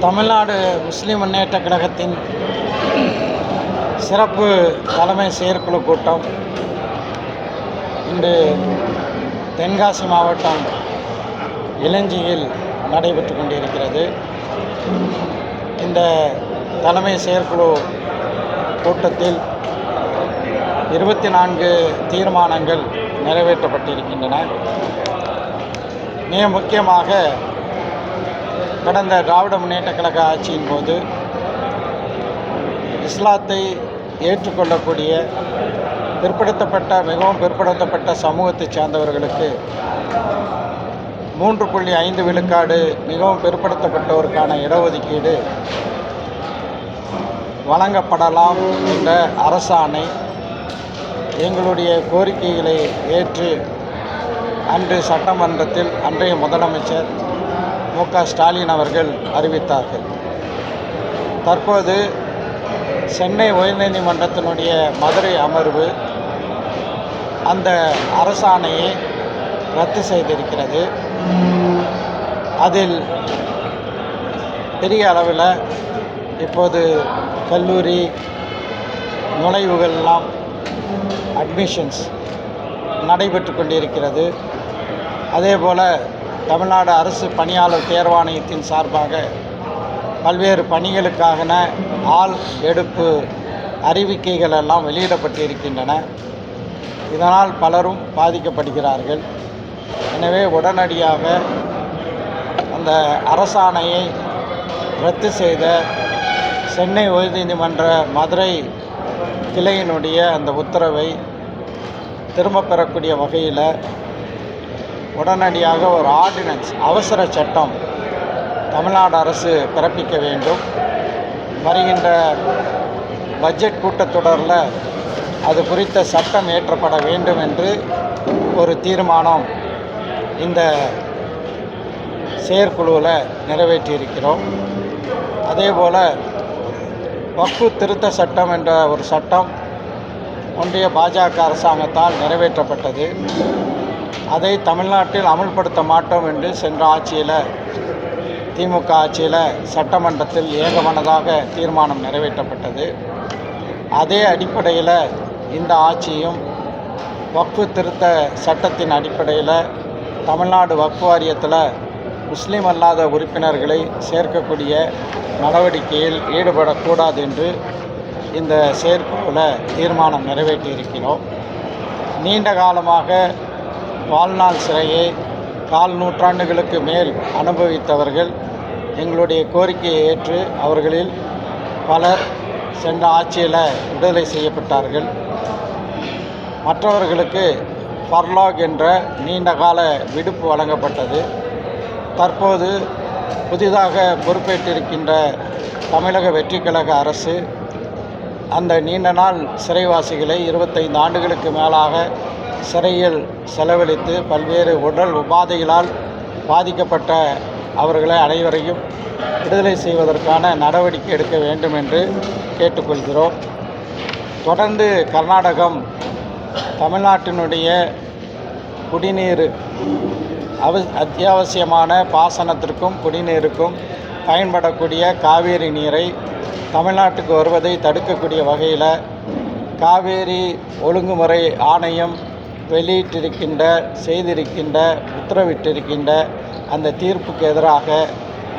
தமிழ்நாடு முஸ்லிம் முன்னேற்ற கழகத்தின் சிறப்பு தலைமை செயற்குழு கூட்டம் இன்று தென்காசி மாவட்டம் இளஞ்சியில் நடைபெற்று கொண்டிருக்கிறது. இந்த தலைமை செயற்குழு கூட்டத்தில் 24 தீர்மானங்கள் நிறைவேற்றப்பட்டிருக்கின்றன. மிக முக்கியமாக கடந்த திராவிட முன்னேற்ற கழக ஆட்சியின் போது இஸ்லாத்தை ஏற்றுக்கொள்ளக்கூடிய மிகவும் பிற்படுத்தப்பட்ட சமூகத்தைச் சேர்ந்தவர்களுக்கு 3.5 விழுக்காடு மிகவும் பிற்படுத்தப்பட்டோருக்கான இடஒதுக்கீடு வழங்கப்படலாம் என்ற அரசாணை எங்களுடைய கோரிக்கைகளை ஏற்று அன்று சட்டமன்றத்தில் அன்றைய முதலமைச்சர் மு.க. ஸ்டாலின் அவர்கள் அறிவித்தார்கள். தற்போது சென்னை உயர்நீதிமன்றத்தினுடைய மதுரை அமர்வு அந்த அரசாணையை ரத்து செய்திருக்கிறது. அதில் பெரிய அளவில் இப்போது கல்லூரி நுழைவுகள்லாம் அட்மிஷன்ஸ் நடைபெற்று கொண்டிருக்கிறது. அதேபோல் தமிழ்நாடு அரசு பணியாளர் தேர்வாணையத்தின் சார்பாக பல்வேறு பணிகளுக்கான ஆள் எடுப்பு அறிவிக்கைகள் எல்லாம் வெளியிடப்பட்டிருக்கின்றன. இதனால் பலரும் பாதிக்கப்படுகிறார்கள். எனவே உடனடியாக அந்த அரசாணையை ரத்து செய்த சென்னை உயர்நீதிமன்ற மதுரை கிளையினுடைய அந்த உத்தரவை திரும்பப் பெறக்கூடிய வகையில் உடனடியாக ஒரு ஆர்டினன்ஸ் அவசர சட்டம் தமிழ்நாடு அரசு பிறப்பிக்க வேண்டும். வருகின்ற பட்ஜெட் கூட்டத்தொடரில் அது குறித்த சட்டம் இயற்றப்பட வேண்டும் என்று ஒரு தீர்மானம் இந்த செயற்குழுவில் நிறைவேற்றியிருக்கிறோம். அதேபோல் வக்ஃபு திருத்த சட்டம் என்ற ஒரு சட்டம் ஒன்றிய பாஜக அரசாங்கத்தால் நிறைவேற்றப்பட்டது. அதை தமிழ்நாட்டில் அமல்படுத்த மாட்டோம் என்று சென்ற ஆட்சியில் திமுக ஆட்சியில் சட்டமன்றத்தில் ஏகமனதாக தீர்மானம் நிறைவேற்றப்பட்டது. அதே அடிப்படையில் இந்த ஆட்சியும் வக்ஃபு திருத்த சட்டத்தின் அடிப்படையில் தமிழ்நாடு வக்ஃபு வாரியத்தில் முஸ்லீம் அல்லாத உறுப்பினர்களை சேர்க்கக்கூடிய நடவடிக்கையில் ஈடுபடக்கூடாது என்று இந்த செயற்குழுவில் தீர்மானம் நிறைவேற்றியிருக்கிறோம். நீண்ட காலமாக வாழ்நாள் சிறையை 4 நூற்றாண்டுகளுக்கு மேல் அனுபவித்தவர்கள் எங்களுடைய கோரிக்கையை ஏற்று அவர்களில் பலர் சென்ற ஆட்சியில் விடுதலை செய்யப்பட்டார்கள். மற்றவர்களுக்கு ஃபர்லாக் என்ற நீண்டகால விடுப்பு வழங்கப்பட்டது. தற்போது புதிதாக பொறுப்பேற்றிருக்கின்ற தமிழக வெற்றிக் கழக அரசு அந்த நீண்ட நாள் சிறைவாசிகளை 25 ஆண்டுகளுக்கு மேலாக சிறையில் செலவழித்து பல்வேறு உடல் உபாதைகளால் பாதிக்கப்பட்ட அவர்களை அனைவரையும் விடுதலை செய்வதற்கான நடவடிக்கை எடுக்க வேண்டும் என்று கேட்டுக்கொள்கிறோம். தொடர்ந்து கர்நாடகம் தமிழ்நாட்டினுடைய குடிநீர் அத்தியாவசியமான பாசனத்திற்கும் குடிநீருக்கும் பயன்படக்கூடிய காவேரி நீரை தமிழ்நாட்டுக்கு வருவதை தடுக்கக்கூடிய வகையில் காவேரி ஒழுங்குமுறை ஆணையம் உத்தரவிட்டிருக்கின்ற அந்த தீர்ப்புக்கு எதிராக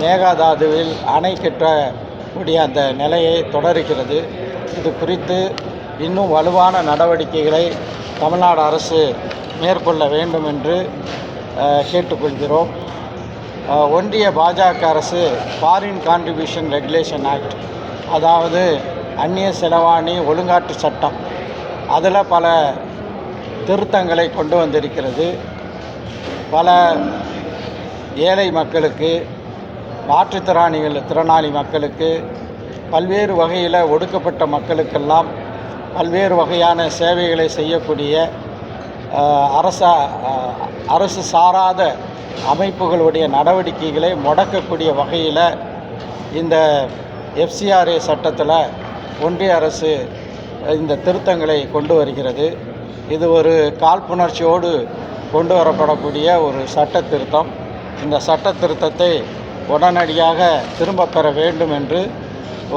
மேகதாதுவில் அணை கட்டக்கூடிய அந்த நிலையை தொடர்கிறது. இது குறித்து இன்னும் வலுவான நடவடிக்கைகளை தமிழ்நாடு அரசு மேற்கொள்ள வேண்டும் என்று கேட்டுக்கொள்கிறோம். ஒன்றிய பாஜக அரசு ஃபாரின் கான்ட்ரிபியூஷன் ரெகுலேஷன் ஆக்ட், அதாவது அந்நிய செலவாணி ஒழுங்காற்று சட்டம், அதில் பல திருத்தங்களை கொண்டு வந்திருக்கிறது. பல ஏழை மக்களுக்கு, மாற்றுத்திறனாளி மக்களுக்கு, பல்வேறு வகையில் ஒடுக்கப்பட்ட மக்களுக்கெல்லாம் பல்வேறு வகையான சேவைகளை செய்யக்கூடிய அரசு சாராத அமைப்புகளுடைய நடவடிக்கைகளை முடக்கக்கூடிய வகையில் இந்த FCRA சட்டத்தில் ஒன்றிய அரசு இந்த திருத்தங்களை கொண்டு வருகிறது. இது ஒரு காழ்ப்புணர்ச்சியோடு கொண்டு வரப்படக்கூடிய ஒரு சட்ட திருத்தம். இந்த சட்ட திருத்தத்தை உடனடியாக திரும்ப பெற வேண்டும் என்று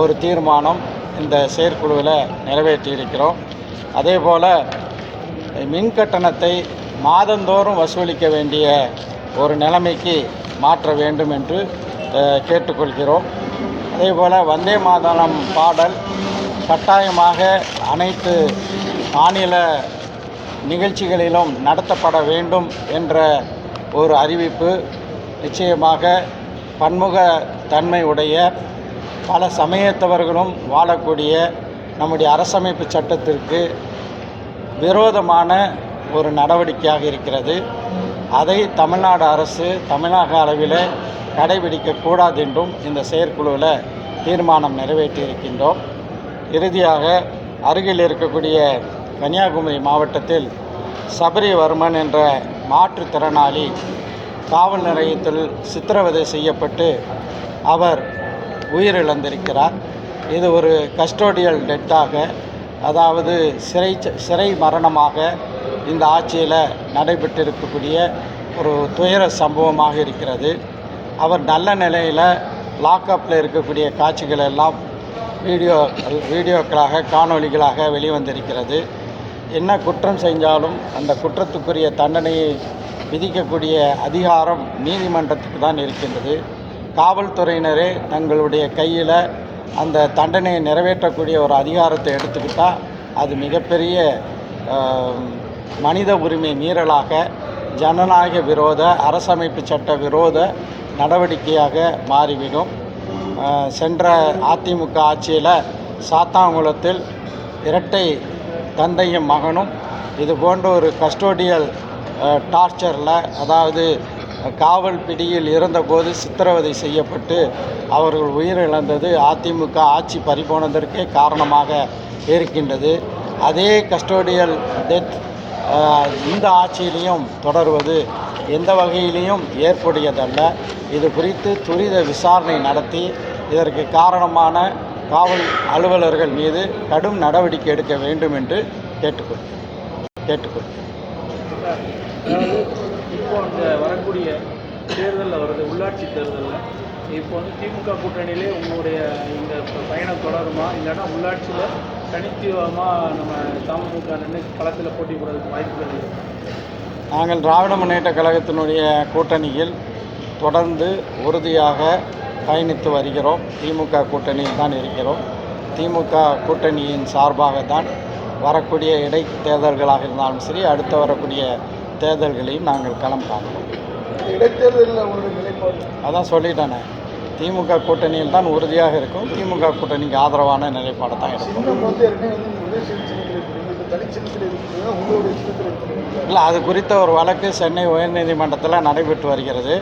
ஒரு தீர்மானம் இந்த செயற்குழுவில் நிறைவேற்றியிருக்கிறோம். அதேபோல் மின் கட்டணத்தை மாதந்தோறும் வசூலிக்க வேண்டிய ஒரு நிலைமைக்கு மாற்ற வேண்டும் என்று கேட்டுக்கொள்கிறோம். அதேபோல் வந்தே மாதரம் பாடல் கட்டாயமாக அனைத்து மாநில நிகழ்ச்சிகளிலும் நடத்தப்பட வேண்டும் என்ற ஒரு அறிவிப்பு நிச்சயமாக பன்முக தன்மை உடைய பல சமயத்தவர்களும் வாழக்கூடிய நம்முடைய அரசமைப்பு சட்டத்திற்கு விரோதமான ஒரு நடவடிக்கையாக இருக்கிறது. அதை தமிழ்நாடு அரசு தமிழக அளவில் கடைபிடிக்கக்கூடாது என்றும் இந்த செயற்குழுவில் தீர்மானம் நிறைவேற்றியிருக்கின்றோம். இறுதியாக அருகில் இருக்கக்கூடிய கன்னியாகுமரி மாவட்டத்தில் சபரிவர்மன் என்ற மாற்றுத்திறனாளி காவல் நிலையத்தில் சித்திரவதை செய்யப்பட்டு அவர் உயிரிழந்திருக்கிறார். இது ஒரு கஸ்டோடியல் டெத்தாக, அதாவது சிறை மரணமாக இந்த ஆட்சியில் நடைபெற்றிருக்கக்கூடிய ஒரு துயர சம்பவமாக இருக்கிறது. அவர் நல்ல நிலையில் லாக்அப்பில் இருக்கக்கூடிய காட்சிகள் எல்லாம் வீடியோக்களாக காணொளிகளாக வெளிவந்திருக்கிறது. என்ன குற்றம் செஞ்சாலும் அந்த குற்றத்துக்குரிய தண்டனையை விதிக்கக்கூடிய அதிகாரம் நீதிமன்றத்துக்கு தான் இருக்கின்றது. காவல்துறையினரே தங்களுடைய கையில் அந்த தண்டனையை நிறைவேற்றக்கூடிய ஒரு அதிகாரத்தை எடுத்துக்கிட்டால் அது மிகப்பெரிய மனித உரிமை மீறலாக, ஜனநாயக விரோத, அரசமைப்பு சட்ட விரோத நடவடிக்கையாக மாறிவிடும். சென்ற அதிமுக ஆட்சியில் சாத்தாங்குளத்தில் இரட்டை தந்தையும் மகனும் இது போன்ற ஒரு கஸ்டோடியல் டார்ச்சரில், அதாவது காவல் பிடியில் இருந்தபோது சித்திரவதை செய்யப்பட்டு அவர்கள் உயிரிழந்தது அதிமுக ஆட்சி பறிபோனதற்கே காரணமாக இருக்கின்றது. அதே கஸ்டோடியல் டெத் இந்த ஆட்சியிலையும் தொடர்வது எந்த வகையிலையும் ஏற்புடையதல்ல. இது குறித்து துரித விசாரணை நடத்தி இதற்கு காரணமான காவல் அலுவலர்கள் மீது கடும் நடவடிக்கை எடுக்க வேண்டும் என்று கேட்டுக்கொள்கிறேன். இப்போ அந்த வரக்கூடிய தேர்தலில் வருது, உள்ளாட்சி தேர்தலில் இப்போ திமுக கூட்டணியிலே உங்களுடைய இந்த பயணம் தொடருமா, இல்லைன்னா உள்ளாட்சியில் தனித்துவமாக நம்ம தமுக நின்று களத்தில் போட்டி போடுறதுக்கு வாய்ப்புகள் இல்லை? நாங்கள் திராவிட முன்னேற்ற கழகத்தினுடைய கூட்டணியில் தொடர்ந்து உறுதியாக பயணித்து வருகிறோம். திமுக கூட்டணியில் தான் இருக்கிறோம். திமுக கூட்டணியின் சார்பாக தான் வரக்கூடிய இடைத்தேர்தல்களாக இருந்தாலும் சரி, அடுத்து வரக்கூடிய தேர்தல்களையும் நாங்கள் களம் காண்போம். இடைத்தேர்தலில் உங்களுடைய நிலைப்பாடு அதான் சொல்லிட்டேனே, திமுக கூட்டணியில் தான் உறுதியாக இருக்கும். திமுக கூட்டணிக்கு ஆதரவான நிலைப்பாடு தான் இருக்கும். இல்லை, அது குறித்த ஒரு வழக்கு சென்னை உயர்நீதிமன்றத்தில் நடைபெற்று வருகிறது.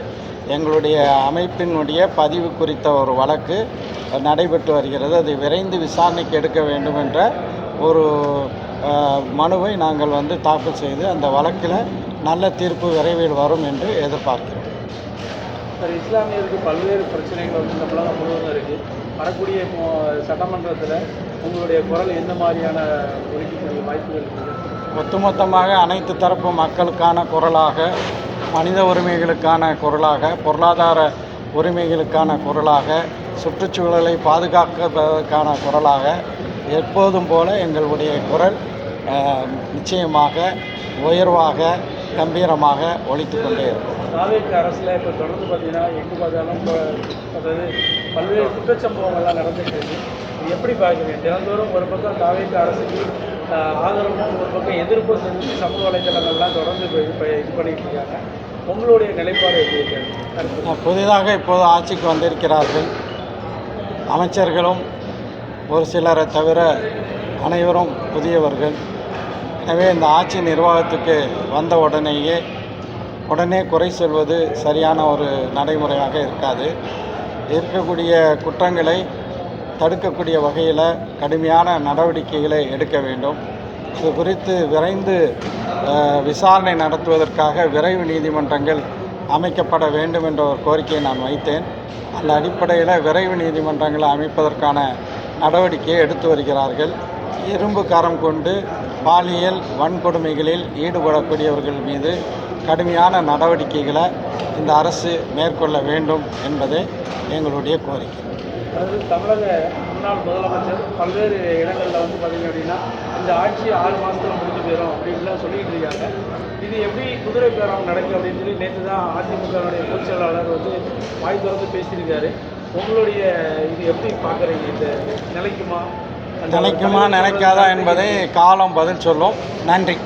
எங்களுடைய அமைப்பினுடைய பதிவு குறித்த ஒரு வழக்கு நடைபெற்று வருகிறது. அது விரைந்து விசாரணைக்கு எடுக்க வேண்டும் என்ற ஒரு மனுவை நாங்கள் தாக்கல் செய்து அந்த வழக்கில் நல்ல தீர்ப்பு விரைவில் வரும் என்று எதிர்பார்க்கிறோம். சார், இஸ்லாமியருக்கு பல்வேறு பிரச்சனைகள் இந்த உலகம் முழுவதும் இருக்குது. வரக்கூடிய சட்டமன்றத்தில் உங்களுடைய குரல் எந்த மாதிரியான ஒலிக்கக்கூடிய வாய்ப்புகள் இருக்குது? ஒட்டுமொத்தமாக அனைத்து தரப்பு மக்களுக்கான குரலாக, மனித உரிமைகளுக்கான குரலாக, பொருளாதார உரிமைகளுக்கான குரலாக, சுற்றுச்சூழலை பாதுகாப்பதற்கான குரலாக எப்போதும் போல எங்களுடைய குரல் நிச்சயமாக உயர்வாக கம்பீரமாக ஒலித்து கொண்டே இருக்கும். தாவேக்கு அரசில் இப்போ தொடர்ந்து பார்த்தீங்கன்னா எங்கு பார்த்தாலும் அதாவது பல்வேறு குற்றச்சம்பவங்கள்லாம் நடந்துட்டு இருக்கு. இது எப்படி பார்க்குறீங்க? தினந்தோறும் ஒரு பக்கம் தாவேக்கு அரசுக்கு ஆதரவும், ஒரு பக்கம் எதிர்ப்பு செஞ்சு சமூக வலைதளங்கள்லாம் தொடர்ந்து இது பண்ணிட்டு இருக்காங்க. உங்களுடைய நிலைப்பாடு எப்படி இருக்கு? புதிதாக இப்போது ஆட்சிக்கு வந்திருக்கிறார்கள். அமைச்சர்களும் ஒரு சிலரை தவிர அனைவரும் புதியவர்கள். எனவே இந்த ஆட்சி நிர்வாகத்துக்கு வந்த உடனே குறை சொல்வது சரியான ஒரு நடைமுறையாக இருக்காது. இருக்கக்கூடிய குற்றங்களை தடுக்கக்கூடிய வகையில் கடுமையான நடவடிக்கைகளை எடுக்க வேண்டும். இது குறித்து விரைந்து விசாரணை நடத்துவதற்காக விரைவு நீதிமன்றங்கள் அமைக்கப்பட வேண்டும் என்ற ஒரு கோரிக்கையை நான் வைத்தேன். அந்த அடிப்படையில் விரைவு நீதிமன்றங்களை அமைப்பதற்கான நடவடிக்கையை எடுத்து வருகிறார்கள். இரும்பு கரம் கொண்டு பாலியல் வன்கொடுமைகளில் ஈடுபடக்கூடியவர்கள் மீது கடுமையான நடவடிக்கைகளை இந்த அரசு மேற்கொள்ள வேண்டும் என்பதே எங்களுடைய கோரிக்கை. அதாவது தமிழக முன்னாள் முதலமைச்சர் பல்வேறு இடங்களில் வந்து பார்த்திங்க அப்படின்னா இந்த ஆட்சி 6 மாதத்தில் முடிஞ்சு போயிடும் அப்படின்லாம் சொல்லிட்டு இருக்காங்க. இது எப்படி குதிரை பேரம் நடக்கும் அப்படின்னு சொல்லி நேற்று தான் அதிமுகவுடைய பொதுச் செயலாளர் வந்து வாய் திறந்து பேசியிருக்காரு. உங்களுடைய இது எப்படி பார்க்குறீங்க? இந்த நிலைக்குமா நினைக்காதா என்பதை காலம் பதில் சொல்லும். நன்றி.